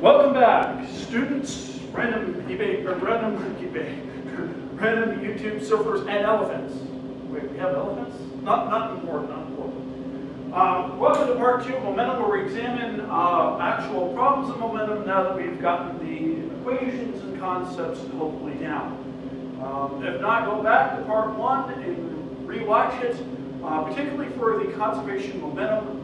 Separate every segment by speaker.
Speaker 1: Welcome back, students, random YouTube surfers and elephants. Wait, we have elephants? Not important, not important. Welcome to part 2 of momentum, where we examine actual problems of momentum now that we've gotten the equations and concepts hopefully down. If not, go back to part 1 and rewatch it, particularly for the conservation momentum.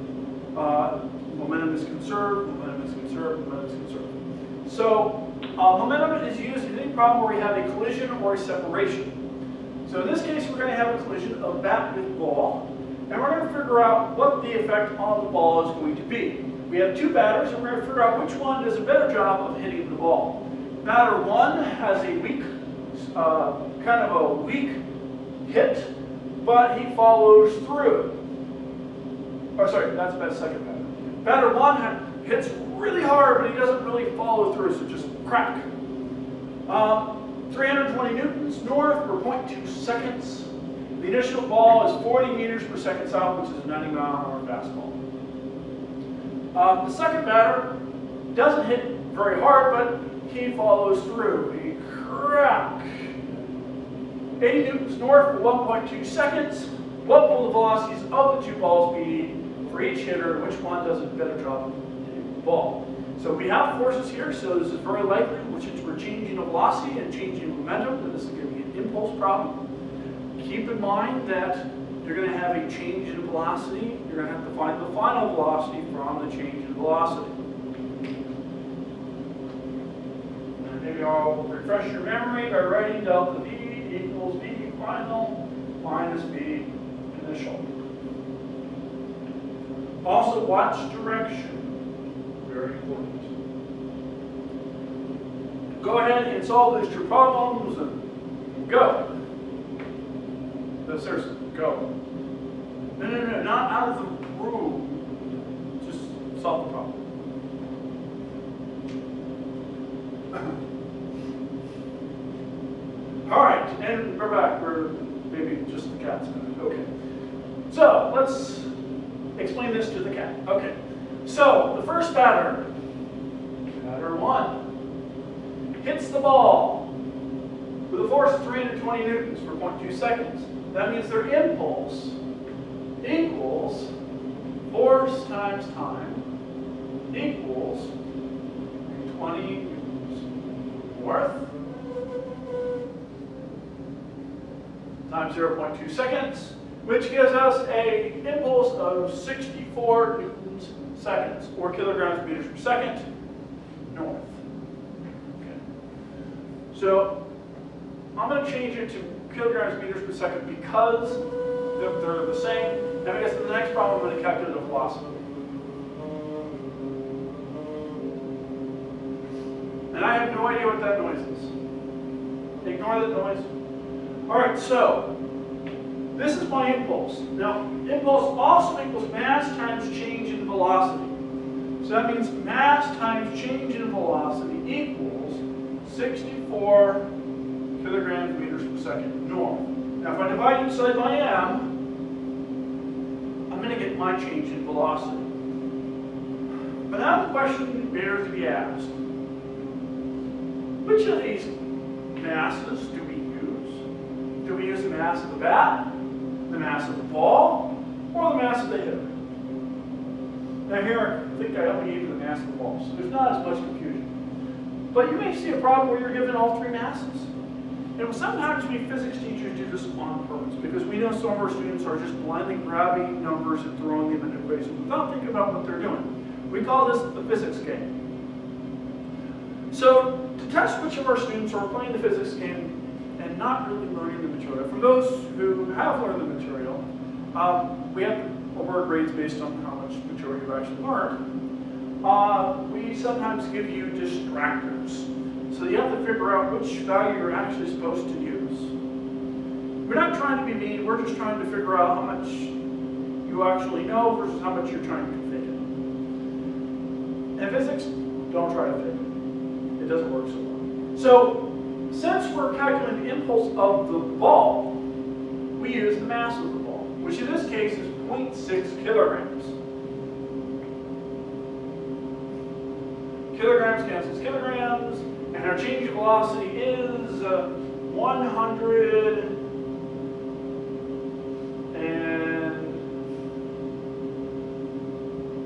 Speaker 1: Momentum is conserved, momentum is conserved, momentum is conserved. So momentum is used in any problem where we have a collision or a separation. So in this case, we're going to have a collision of bat with ball, and we're going to figure out what the effect on the ball is going to be. We have two batters, and we're going to figure out which one does a better job of hitting the ball. Batter 1 has a weak, kind of a weak hit, but he follows through. Oh, sorry, that's the second batter. Batter 1 hits really hard, but he doesn't really follow through, so just crack. 320 newtons north for 0.2 seconds. The initial ball is 40 meters per second south, which is a 90-mile-an-hour fastball. The second batter doesn't hit very hard, but he follows through. He crack. 80 newtons north for 1.2 seconds. What will the velocities of the two balls be for each hitter? Which one does a better job of hitting the ball? So we have forces here, so this is very likely, which is we're changing the velocity and changing momentum, and this is going to be an impulse problem. Keep in mind that you're going to have a change in velocity. You're going to have to find the final velocity from the change in velocity. And maybe I'll refresh your memory by writing delta V equals V final minus V initial. Also watch direction. Very important. Go ahead and solve these two problems and go. No, seriously, go. No, not out of the room. Just solve the problem. All right, and we're back. We're maybe just the cat's minute. Okay. So let's explain this to the cat. Okay. So the first batter, batter 1, hits the ball with a force of 320 newtons for 0.2 seconds. That means their impulse equals force times time equals 20 newtons north times 0.2 seconds, which gives us an impulse of 64 newtons seconds, or kilograms meters per second, north. Okay. So I'm going to change it to kilograms meters per second because they're the same. And I guess in the next problem I'm going to calculate the velocity. And I have no idea what that noise is. Ignore that noise. All right, so this is my impulse. Now, impulse also equals mass times change in velocity. So that means mass times change in velocity equals 64 kilograms meters per second north. Now, if I divide each side by m, I'm going to get my change in velocity. But now the question bears to be asked. Which of these masses do we use? Do we use the mass of the bat, the mass of the ball, or the mass of the hitter? Now here, I think I only gave you the mass of the ball, so there's not as much confusion. But you may see a problem where you're given all three masses. And sometimes we physics teachers do this on purpose, because we know some of our students are just blindly grabbing numbers and throwing them into equations without thinking about what they're doing. We call this the physics game. So to test which of our students are playing the physics game and not really learning the material, for those who have learned the material, we have award grades based on how much material you've actually learned. We sometimes give you distractors. So you have to figure out which value you're actually supposed to use. We're not trying to be mean, we're just trying to figure out how much you actually know versus how much you're trying to fake it. In physics, don't try to fake it. It doesn't work so well. So, since we're calculating the impulse of the ball, we use the mass of the ball, which in this case is 0.6 kilograms. kilograms cancels kilograms, and our change of velocity is 100 and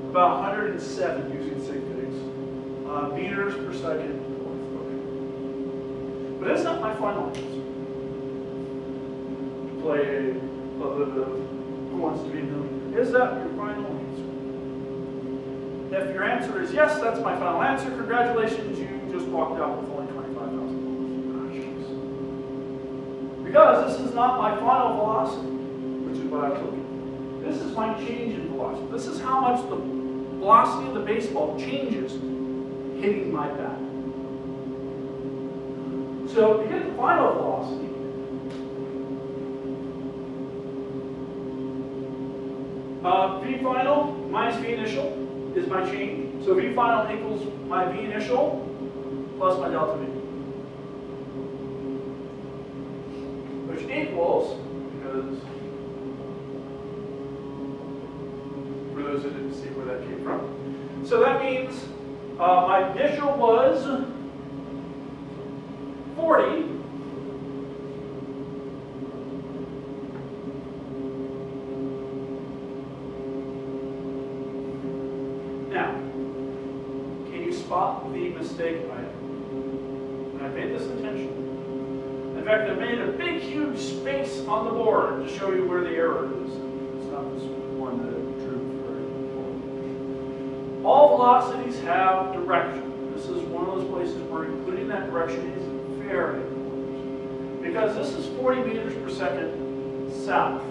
Speaker 1: about 107 using sig figs meters per second. Okay. But that's not my final answer. To play a little bit of Who Wants to Be a Millionaire. Is that your final answer? If your answer is yes, that's my final answer. Congratulations, you just walked out with only $25,000. Because this is not my final velocity, which is what I was looking for. This is my change in velocity. This is how much the velocity of the baseball changes hitting my bat. So to get the final velocity, V final minus V initial is my change. So V final equals my V initial plus my delta V. Which equals, because for those that didn't see where that came from. So that means my initial was 40. Now, can you spot the mistake I made? And I made this intentionally. In fact, I made a big, huge space on the board to show you where the error is. It's not this one that drew very important. All velocities have direction. This is one of those places where including that direction is very important. Because this is 40 meters per second south,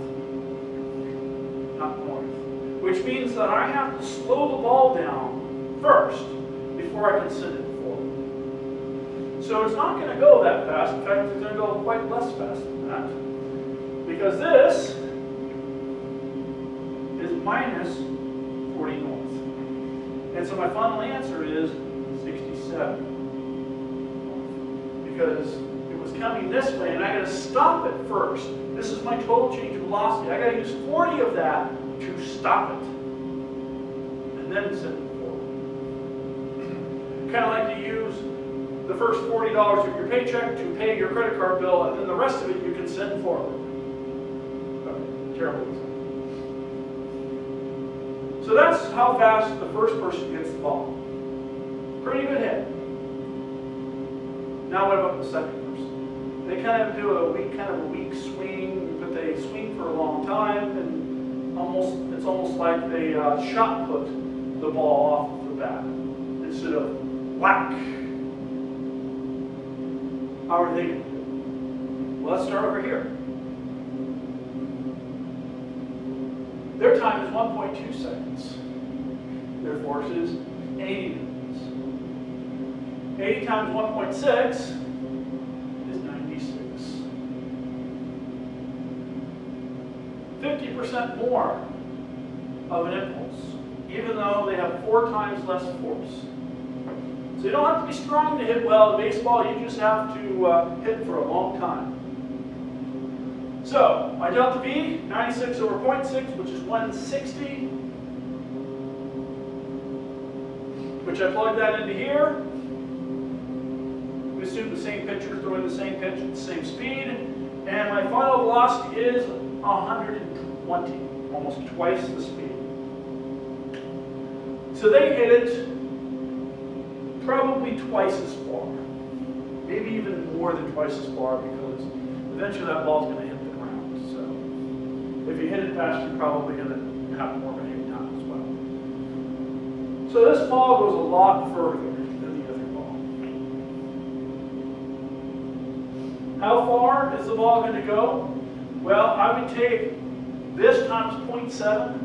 Speaker 1: not north. Which means that I have to slow the ball down first before I can send it forward. So it's not going to go that fast. In fact, it's going to go quite less fast than that. Because this is minus 40 north. And so my final answer is 67. Because it was coming this way, and I got to stop it first. This is my total change of velocity. I got to use 40 of that to stop it, and then send it forward. Kind of like to use the first $40 of your paycheck to pay your credit card bill, and then the rest of it you can send forward. Okay, terrible example. So that's how fast the first person gets the ball. Pretty good hit. Now what about the second person? They kind of do a weak swing, but they swing for a long time, and it's almost like they shot put the ball off of the bat instead of whack. How are they going to do it? Well, let's start over here. Their time is 1.2 seconds. Their force is 80 newtons. 80 times 1.6 is 96. 50% more of an impulse, even though they have 4 times less force. So you don't have to be strong to hit well at baseball, you just have to hit for a long time. So, my delta V, 96 over 0.6, which is 160, which I plug that into here. We assume the same pitcher is throwing the same pitch at the same speed, and my final velocity is 120, almost twice the speed. So they hit it probably twice as far, maybe even more than twice as far, because eventually that ball's going to hit the ground. So if you hit it fast, you're probably going to have more of a hang time as well. So this ball goes a lot further than the other ball. How far is the ball going to go? Well, I would take this times 0.7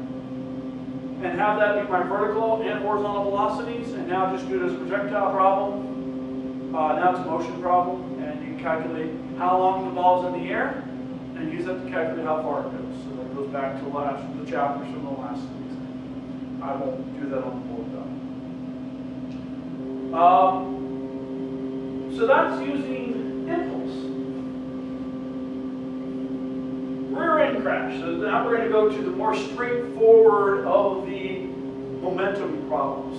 Speaker 1: and have that be my vertical and horizontal velocities, and now just do it as a projectile problem. Now it's a motion problem, and you can calculate how long the ball is in the air, and use that to calculate how far it goes. So that goes back to the chapters from the last exam. I won't do that on the board though. So that's using impulse. Rear end crash. So now we're going to go to the more straightforward of the momentum problems.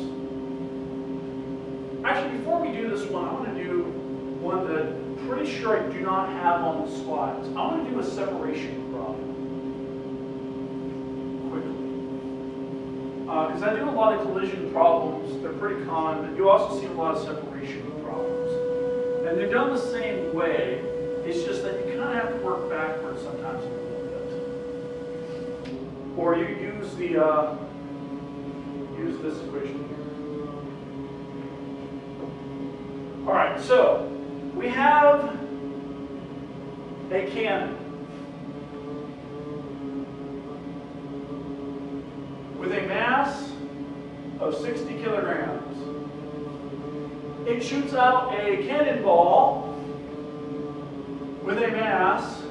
Speaker 1: actually, before we do this one, I want to do one that I'm pretty sure I do not have on the slides. I want to do a separation problem. Because I do a lot of collision problems. They're pretty common, but you also see a lot of separation problems. And they're done the same way. It's just that you kind of have to work backwards sometimes a little bit. Or you use the use this equation here. All right, so we have a cannon with a mass of 60 kilograms. It shoots out a cannonball with a mass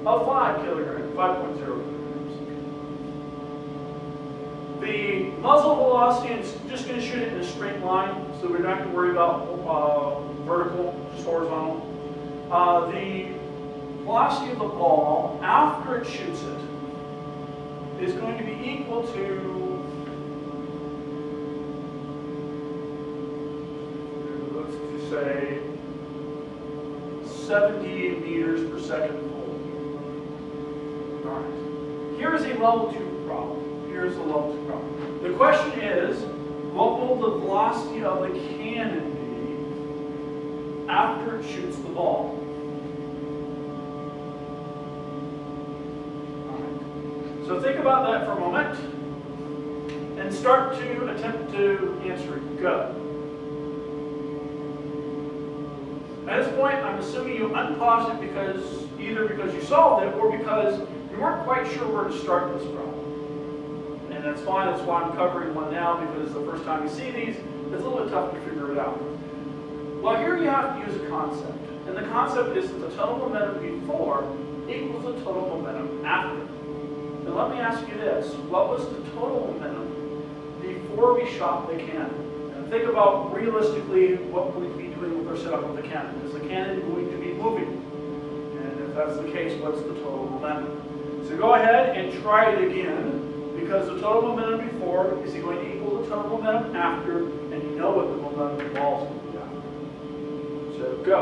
Speaker 1: of 5 kilograms, 5.0 kilograms. The muzzle velocity is just going to shoot it in a straight line, so we're not going to worry about vertical, just horizontal. The velocity of the ball after it shoots it is going to be equal to, let's just say, 70 meters per second volt. All right. Here is a level 2 problem. Here's a level 2 problem. The question is, what will the velocity of the cannon be after it shoots the ball? So think about that for a moment and start to attempt to answer it. Go. At this point, I'm assuming you unpaused it either because you solved it or because you weren't quite sure where to start this problem. And that's fine. That's why I'm covering one now, because the first time you see these, it's a little bit tough to figure it out. Well, here you have to use a concept. And the concept is that the total momentum before equals the total momentum after. And let me ask you this, what was the total momentum before we shot the cannon? And think about realistically what we'd be doing with our setup of the cannon. Is the cannon going to be moving? And if that's the case, what's the total momentum? So go ahead and try it again, because the total momentum before is going to equal the total momentum after, and you know what the momentum of the ball is going to be after. So go.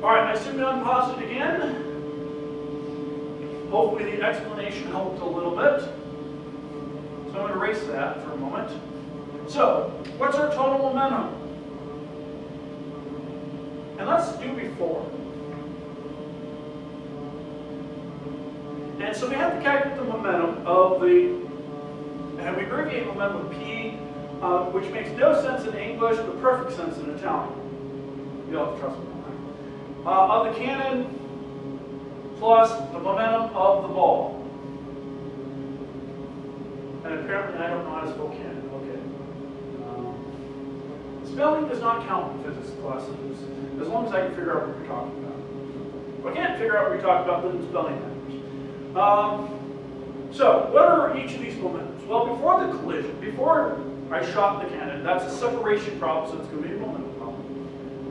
Speaker 1: All right, I assume you unpause it again. Hopefully the explanation helped a little bit. So I'm going to erase that for a moment. So, what's our total momentum? And let's do before. And so we have to calculate the momentum of and we abbreviate momentum with P, which makes no sense in English, but perfect sense in Italian. You'll have to trust me on that. Of the cannon, plus the momentum of the ball. And apparently I don't know how to spell cannon. Okay. Spelling does not count in physics classes, as long as I can figure out what you're talking about. If I can't figure out what you're talking about, then spelling matters. So, what are each of these momentums? Well, before the collision, before I shot the cannon, that's a separation problem, so it's going to be a momentum problem.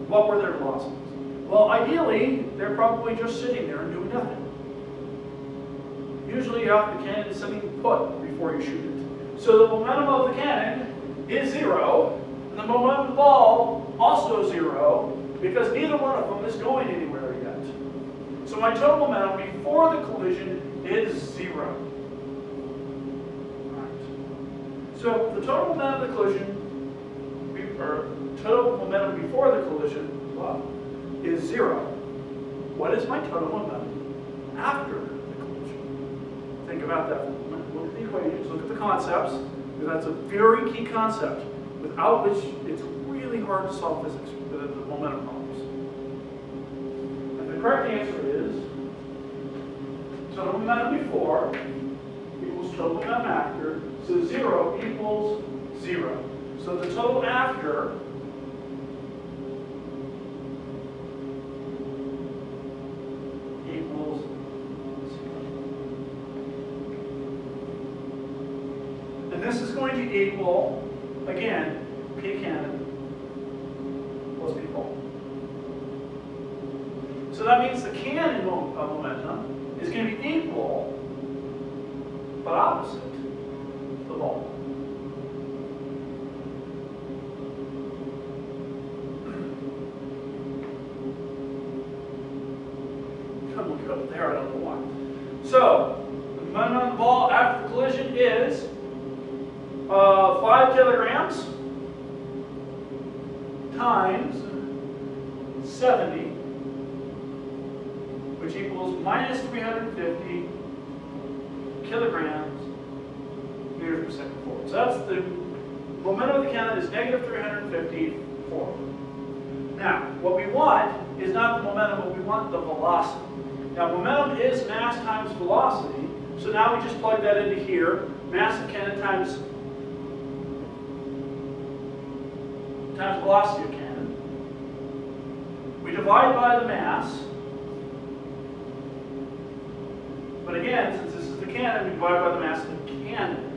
Speaker 1: What were their velocities? Well, ideally, they're probably just sitting there and doing nothing. Usually, the cannon is sitting put before you shoot it. So the momentum of the cannon is 0, and the momentum of the ball also 0, because neither one of them is going anywhere yet. So my total momentum before the collision is 0. Right. So the total momentum of the collision, or total momentum before the collision, is 0. What is my total momentum after the collision? Think about that. Look at the equations, look at the concepts, because that's a very key concept, without which it's really hard to solve physics, the momentum problems. And the correct answer is total momentum before equals total momentum after, so 0 equals 0. So the total after equals 0. And this is going to equal, again, P cannon plus P ball. So that means the cannon momentum is going to be equal, but opposite the ball. So, the momentum on the ball after the collision is 5 kilograms times 70, which equals minus 350 kilograms meters per second forward. So that's the momentum of the cannon is negative 350 forward. Now, what we want is not the momentum, but we want the velocity. Now, momentum is mass times velocity, so now we just plug that into here. Mass of cannon times velocity of cannon. We divide by the mass. But again, since this is the cannon, we divide by the mass of the cannon.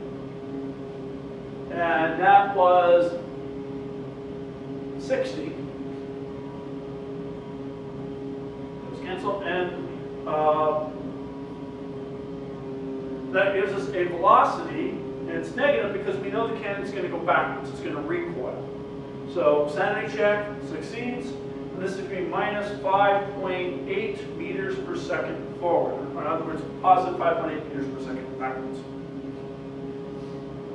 Speaker 1: And that was 60. Those cancel. And that gives us a velocity. And it's negative because we know the cannon is going to go backwards. It's going to recoil. So sanity check succeeds. And this is going to be minus 5.8 meters per second forward. Or in other words, positive 5.8 meters per second backwards.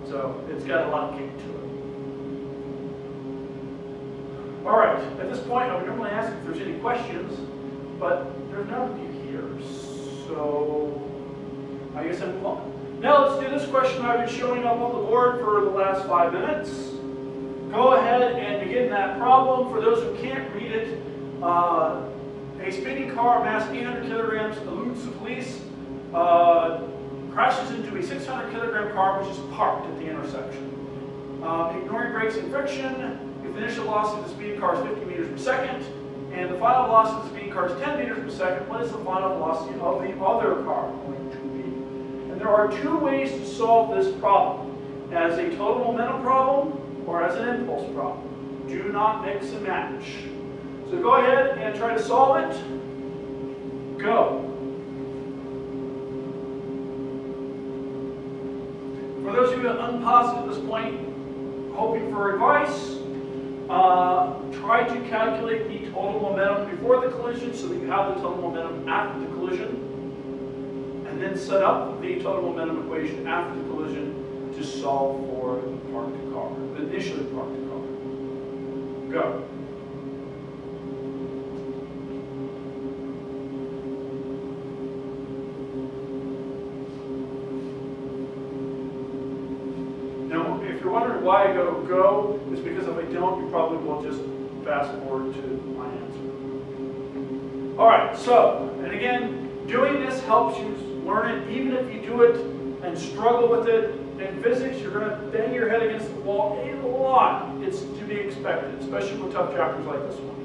Speaker 1: So it's got a lot of kick to it. All right, at this point, I would normally ask if there's any questions, but there's none of you here. So I guess I'm on. Now let's do this question I've been showing up on the board for the last 5 minutes. Go ahead and begin that problem. For those who can't read it, a speeding car, mass 800 kilograms, eludes the police, crashes into a 600 kilogram car which is parked at the intersection. Ignoring brakes and friction, if the initial velocity of the speeding car is 50 meters per second, and the final velocity of the speeding car is 10 meters per second, what is the final velocity of the other car going to be? And there are 2 ways to solve this problem. As a total momentum problem, or as an impulse problem. Do not mix and match. So go ahead and try to solve it. Go. For those of you unpositive at this point, hoping for advice, try to calculate the total momentum before the collision so that you have the total momentum after the collision, and then set up the total momentum equation after the collision to solve for the parked car, the initially parked car. Go. Now, if you're wondering why I go, it's because if I don't, you probably will just fast forward to my answer. All right, so, and again, doing this helps you learn it, even if you do it and struggle with it. In physics, you're going to bang your head against the wall a lot. It's to be expected, especially with tough chapters like this one.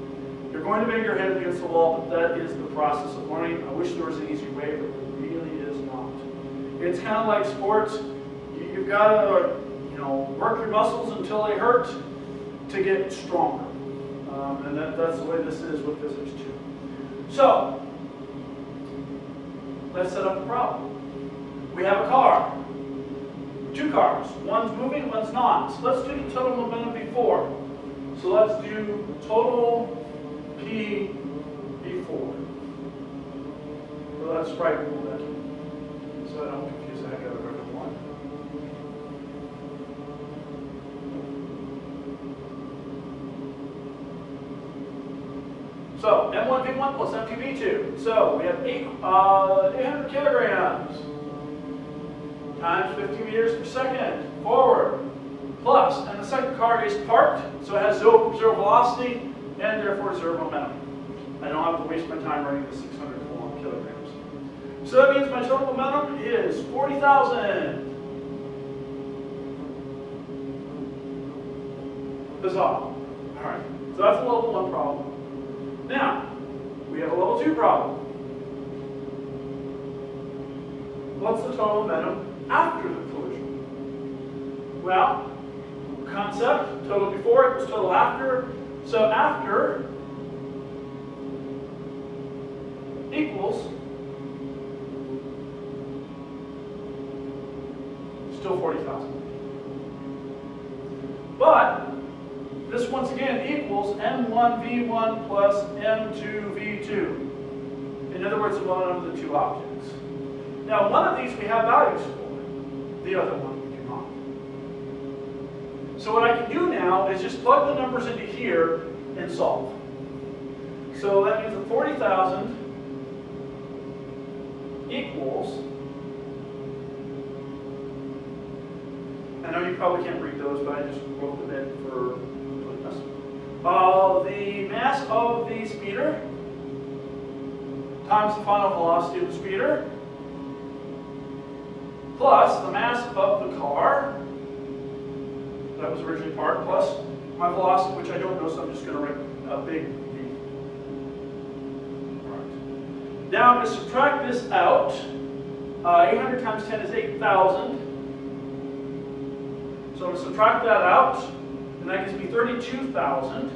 Speaker 1: You're going to bang your head against the wall, but that is the process of learning. I wish there was an easy way, but there really is not. It's kind of like sports. You've got to, work your muscles until they hurt to get stronger. And that's the way this is with physics too. So, let's set up the problem. We have a car. 2 cars. One's moving, one's not. So let's do the total momentum before. So let's do total P before. Well, let's write momentum so I don't confuse the heck out of everyone. So M1V1 plus M2V2. So we have 800 kilograms. Times 50 meters per second, forward, plus, and the second car is parked, so it has zero velocity, and therefore 0 momentum. I don't have to waste my time writing the 600 kilograms. So that means my total momentum is 40,000. Huzzah. All right, so that's a level 1 problem. Now, we have a level 2 problem. What's the total momentum after the collision? Well, concept, total before equals total after. So after equals still 40,000. But this once again equals M1V1 plus M2V2. In other words, the momentum of the 2 objects. Now, one of these we have values for. The other one we do not. So what I can do now is just plug the numbers into here and solve. So that means that 40,000 equals, I know you probably can't read those, but I just wrote them in for us. The mass of the speeder times the final velocity of the speeder plus the mass of the car, that was originally part, plus my velocity, which I don't know, so I'm just going to write a big V. Right. Now I'm going to subtract this out. 800 times 10 is 8,000. So I'm going to subtract that out, and that gives me 32,000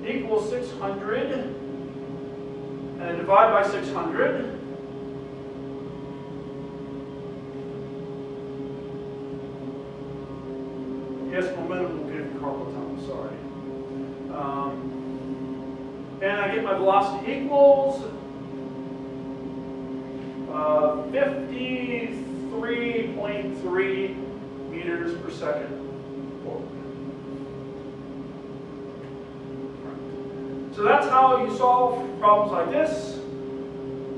Speaker 1: equals 600, and I divide by 600. Yes, momentum will give you carpal tunnel, sorry. And I get my velocity equals 53.3 meters per second forward. So that's how you solve problems like this.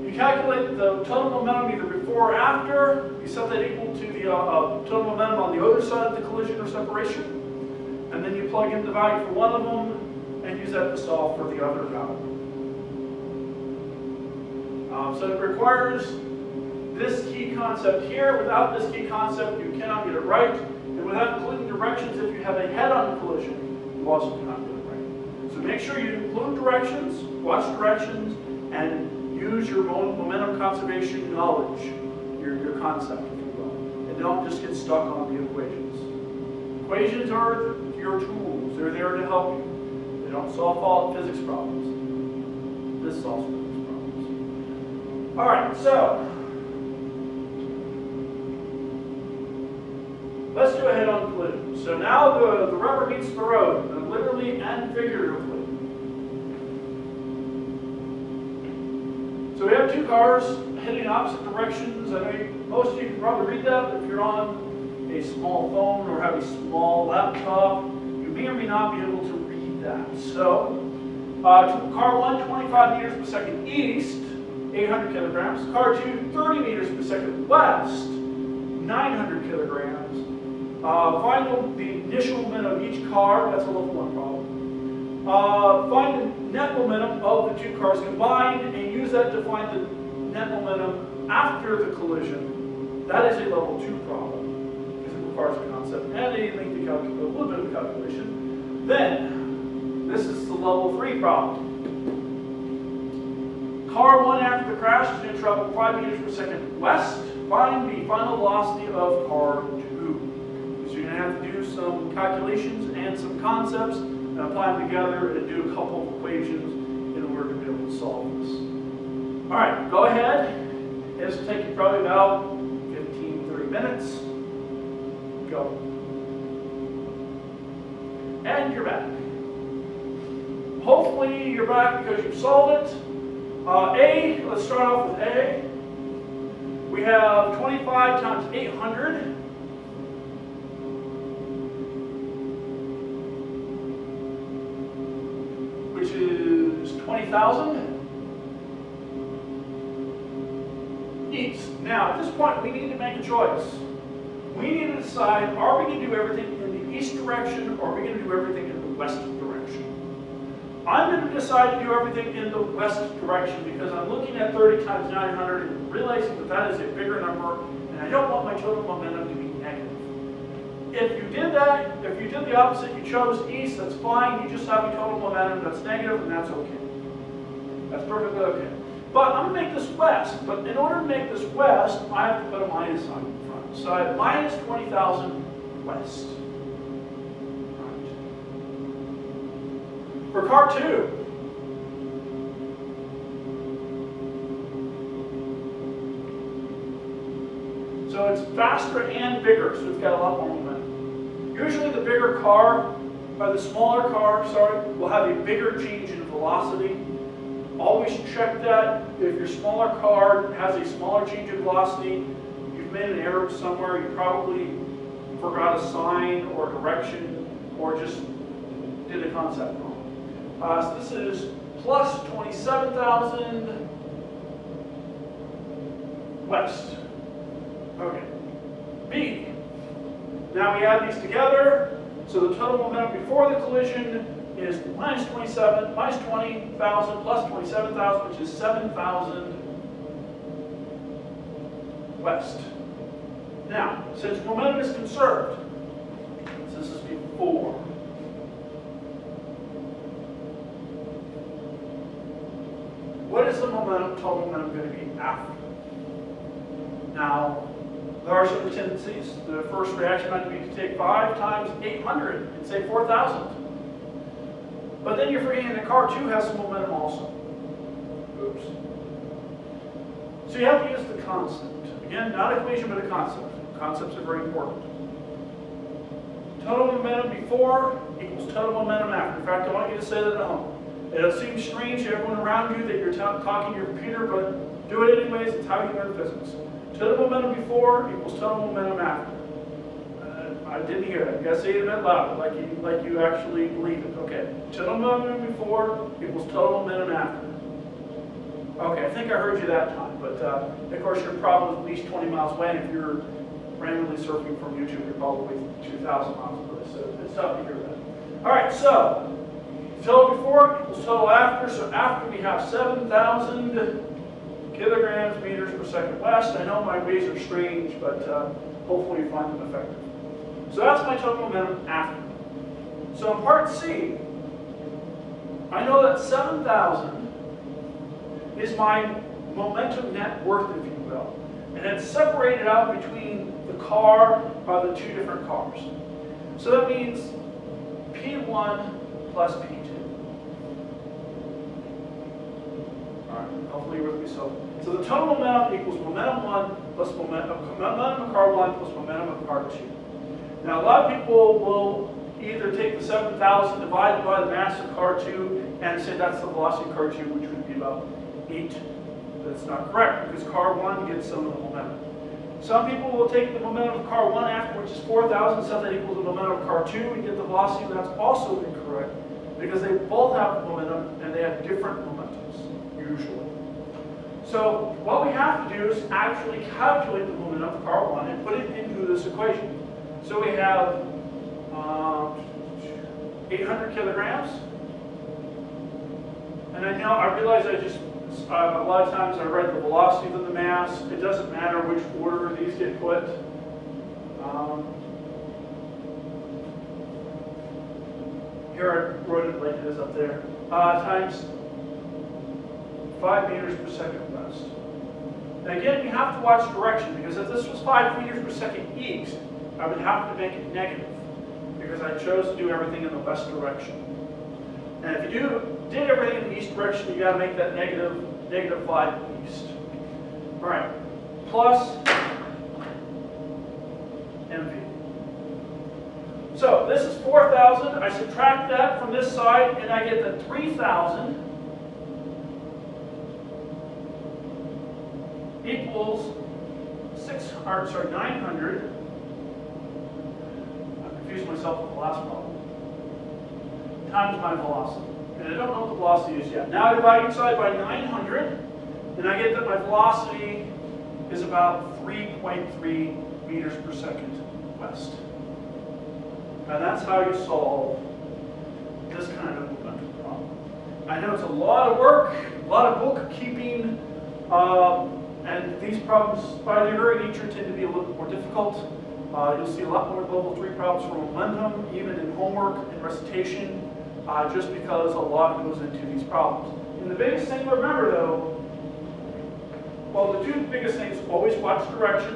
Speaker 1: You calculate the total momentum either before or after. You set that equal to the total momentum on the other side of the collision or separation. And then you plug in the value for one of them and use that to solve for the other value. So it requires this key concept here. Without this key concept, you cannot get it right. And without including directions, if you have a head-on collision, you also cannot get it right. So make sure you include directions, watch directions, and use your momentum conservation knowledge, your concept, if you will. And don't just get stuck on the equations. Equations are your tools. They're there to help you. They don't solve all physics problems. This solves physics problems. All right, so let's do a head-on collision. So now the rubber meets the road, literally and figuratively. So we have two cars heading in opposite directions. I know most of you can probably read that, but if you're on a small phone or have a small laptop, you may or may not be able to read that. So car 1, 25 meters per second east, 800 kilograms. Car 2, 30 meters per second west, 900 kilograms. Find the initial momentum of each car. That's a level 1 problem. Find the net momentum of the two cars combined and use that to find the net momentum after the collision. That is a level 2 problem because it requires a concept and a lengthy calculation, a little bit of calculation. Then, this is the level 3 problem. Car 1 after the crash is going to travel 5 meters per second west. Find the final velocity of car 2. So you're going to have to do some calculations and some concepts and apply them together and do a couple of equations in order to be able to solve this. All right, go ahead. This will take you probably about 15-30 minutes. Go. And you're back. Hopefully you're back because you've solved it. Let's start off with A. We have 25 times 800. Which is 20,000 east. Now, at this point, we need to make a choice. We need to decide, are we going to do everything in the east direction, or are we going to do everything in the west direction? I'm going to decide to do everything in the west direction because I'm looking at 30 times 900 and realizing that that is a bigger number, and I don't want my total momentum to be negative. If you did that, if you did the opposite, you chose east, that's fine. You just have a total momentum that's negative, and that's okay. That's perfectly okay. But I'm going to make this west. But in order to make this west, I have to put a minus sign in front. So I have minus 20,000 west. Right. For car 2, so it's faster and bigger, so it's got a lot more momentum. Usually the bigger car, or the smaller car, sorry, will have a bigger change in velocity. Always check that. If your smaller car has a smaller change of velocity, you've made an error somewhere. You probably forgot a sign or direction, or just did a concept wrong. So this is plus 27,000 west. Okay. B. Now we add these together. So the total momentum before the collision is minus 20,000 plus 27,000, which is 7,000 west. Now, since momentum is conserved, this is before. What is the total momentum going to be after? Now, there are some tendencies. The first reaction might be to take 5 times 800 and say 4,000. But then you're forgetting that car 2 has some momentum also. Oops. So you have to use the concept. Again, not equation, but a concept. Concepts are very important. Total momentum before equals total momentum after. In fact, I want you to say that at home. It'll seem strange to everyone around you that you're talking to your computer, but do it anyways. It's how you learn physics. Total momentum before equals total momentum after. I didn't hear that. You gotta say it a bit louder, like you actually believe it. Okay. Total momentum before equals total momentum after. Okay, I think I heard you that time, but of course you're probably at least 20 miles away. If you're randomly surfing from YouTube, you're probably 2,000 miles away. So it's tough to hear that. All right, so total before equals total after. So after we have 7,000 kilograms meters per second west. I know my ways are strange, but hopefully you find them effective. So that's my total momentum after. So in part C, I know that 7,000 is my momentum net worth, if you will. And it's separated out between the car by the 2 different cars. So that means P1 plus P2. All right, hopefully you're with me. So the total momentum equals momentum 1 plus momentum of car 1 plus momentum of car 2. Now a lot of people will either take the 7,000 divided by the mass of car 2 and say that's the velocity of car 2, which would be about 8. That's not correct, because car 1 gets some of the momentum. Some people will take the momentum of car 1 after, which is 4,000, so that equals the momentum of car 2, and get the velocity. That's also incorrect, because they both have momentum, and they have different momentums, usually. So what we have to do is actually calculate the momentum of car 1 and put it into this equation. So we have 800 kilograms, and I realize a lot of times I write the velocity of the mass. It doesn't matter which order these get put. Here I wrote it like it is up there. Times 5 meters per second west. And again, you have to watch direction, because if this was 5 meters per second east, I would have to make it negative, because I chose to do everything in the west direction. And if you did everything in the east direction, you got to make that negative 5 east. All right, plus mv. So this is 4,000. I subtract that from this side, and I get the 3,000 equals 900. I confused myself with the last problem. Times my velocity. And I don't know what the velocity is yet. Now I divide each side by 900, and I get that my velocity is about 3.3 meters per second west. And that's how you solve this kind of momentum problem. I know it's a lot of work, a lot of bookkeeping, and these problems, by their very nature, tend to be a little bit more difficult. You'll see a lot more level 3 problems for momentum, even in homework and recitation, just because a lot goes into these problems. And the biggest thing to remember, though, well, the 2 biggest things: always watch direction,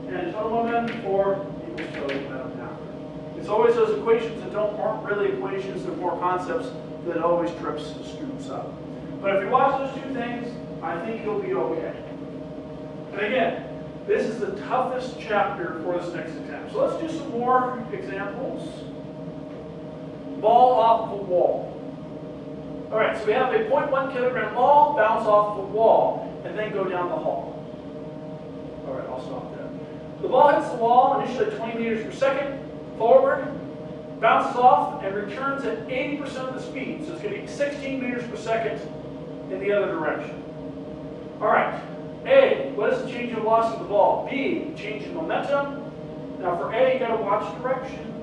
Speaker 1: and total momentum before equals total momentum after. It's always those equations that aren't really equations, they're more concepts, that always trips students up. But if you watch those 2 things, I think you'll be okay. And again, this is the toughest chapter for this next exam. So let's do some more examples. Ball off the wall. All right, so we have a 0.1 kilogram ball bounce off the wall and then go down the hall. All right, I'll stop there. The ball hits the wall initially at 20 meters per second, forward, bounces off, and returns at 80% of the speed. So it's going to be 16 meters per second in the other direction. All right, A, what is the change in velocity of the ball? B, change in momentum. Now for A, you got to watch direction.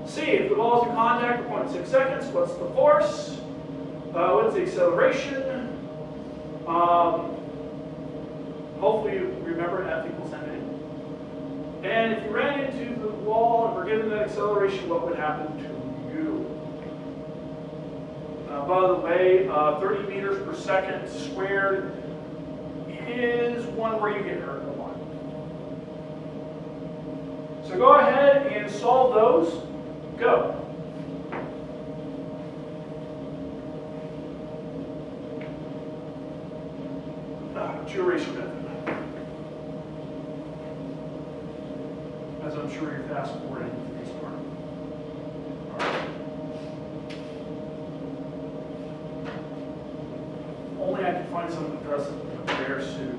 Speaker 1: C, if the ball is in contact for 0.6 seconds, what's the force? What's the acceleration? Hopefully you remember F equals ma. And if you ran into the wall and were given that acceleration, what would happen to you? By the way, 30 meters per second squared is one where you get hurt a lot. So go ahead and solve those. Go. Duration method. As I'm sure you're fast forwarding to this part. Right. Only I can find someone who dresses in a bear suit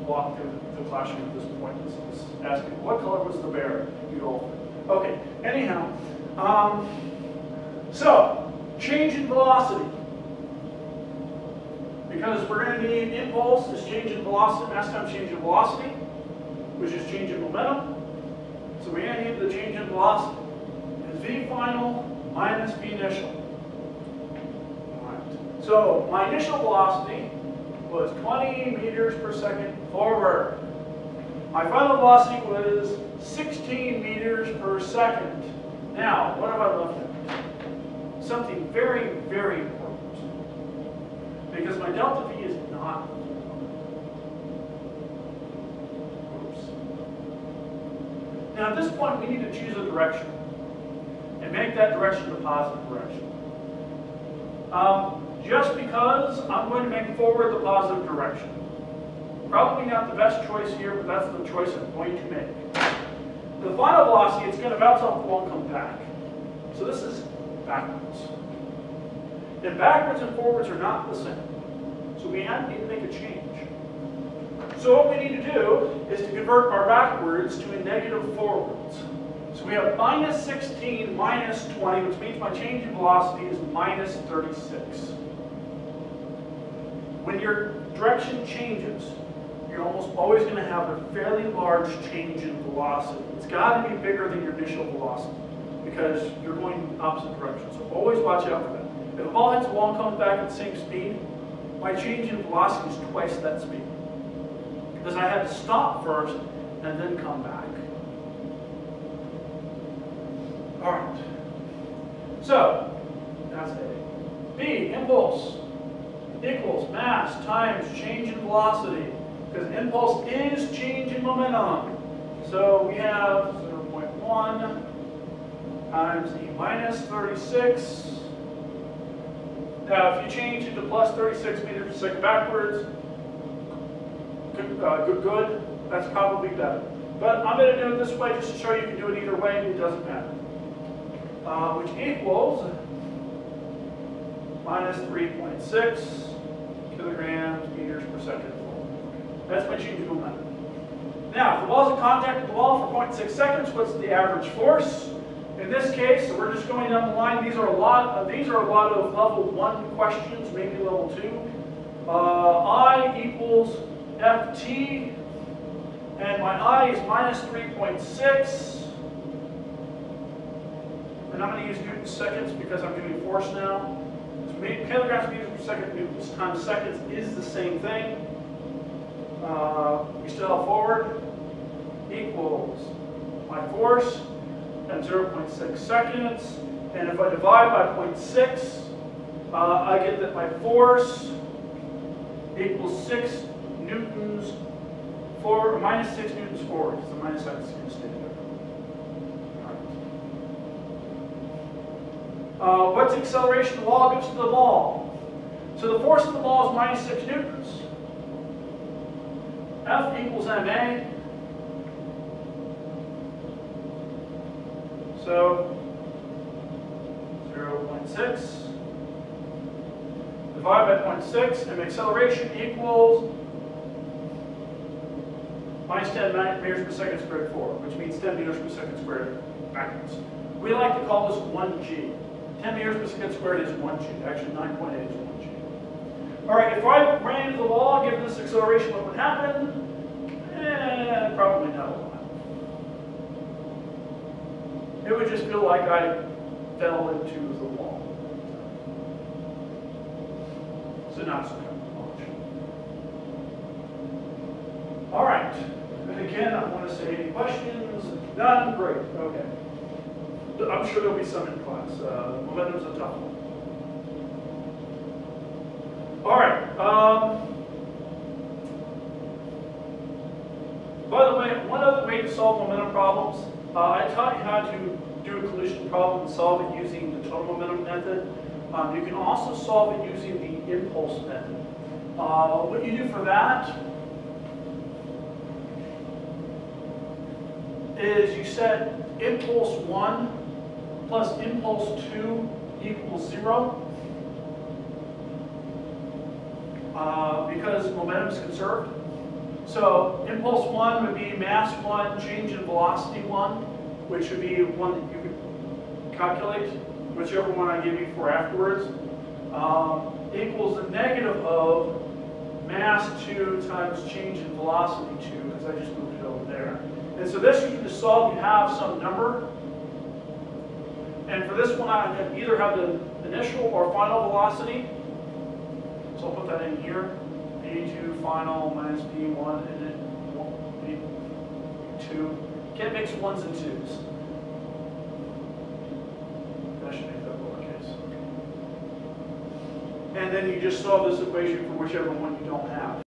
Speaker 1: walk through the classroom at this point. This is asking, what color was the bear? You all. Okay. Anyhow. So, change in velocity. Because we're going to need impulse is change in velocity, mass times change in velocity, which is change in momentum. So we're going to need the change in velocity. Is V final minus V initial. All right. So my initial velocity was 20 meters per second forward. My final velocity was 16 meters per second. Now, what have I left out? Something very, very important. Because my delta V is not. Oops. Now, at this point, we need to choose a direction and make that direction the positive direction. Just because I'm going to make forward the positive direction. Probably not the best choice here, but that's the choice I'm going to make. The final velocity, it's going to bounce off the wall and come back. So this is backwards. And backwards and forwards are not the same. So we need to make a change. So what we need to do is to convert our backwards to a negative forwards. So we have minus 16 minus 20, which means my change in velocity is minus 36. When your direction changes, you're almost always going to have a fairly large change in velocity. It's got to be bigger than your initial velocity because you're going in the opposite direction. So always watch out for that. If a ball hits a wall and comes back at the same speed, my change in velocity is twice that speed. Because I had to stop first and then come back. All right. So, that's A. B, impulse equals mass times change in velocity. Because impulse is change in momentum. So we have 0.1 times E minus 36. Now, if you change it to plus 36 meters per second backwards, good, that's probably better. But I'm going to do it this way just to show you can do it either way, it doesn't matter. Which equals minus 3.6 kilograms meters per second. That's my change in momentum. Now, if the ball's in contact with the wall for 0.6 seconds, what's the average force? In this case, so we're just going down the line. These are a lot of level 1 questions, maybe level 2. I equals Ft, and my I is minus 3.6. And I'm going to use Newton seconds because I'm doing force now. So kilograms meters per second, Newtons times seconds is the same thing. We still have forward equals my force and 0.6 seconds. And if I divide by 0.6, I get that my force equals 6 newtons for minus 6 newtons forward. So minus sign is going to stay there. What's the acceleration the ball gives to the ball? So the force of the ball is minus 6 newtons. F equals ma. So 0.6 divided by 0.6, and acceleration equals minus 10 meters per second squared forward, which means 10 meters per second squared backwards. We like to call this 1g. 10 meters per second squared is 1g. Actually, 9.8 is 1g. All right, if I ran into the wall, given this acceleration, what would happen? Probably not a lot. It would just feel like I fell into the wall. So not so much. All right. And again, I want to say any questions? None? Great. Okay. I'm sure there'll be some in class. Momentum's a tough one. All right. By the way, one other way to solve momentum problems, I taught you how to do a collision problem and solve it using the total momentum method. You can also solve it using the impulse method. What you do for that is you set impulse 1 plus impulse 2 equals 0. Because momentum is conserved. So impulse 1 would be mass 1, change in velocity 1, which would be one that you could calculate, whichever one I give you for afterwards, equals the negative of mass 2 times change in velocity 2, because I just moved it over there. And so this you can just solve, you have some number. And for this one, I can either have the initial or final velocity. So I'll put that in here. V2 final minus V1 and then V2. Can't mix ones and twos. I should make that lowercase. And then you just solve this equation for whichever one you don't have.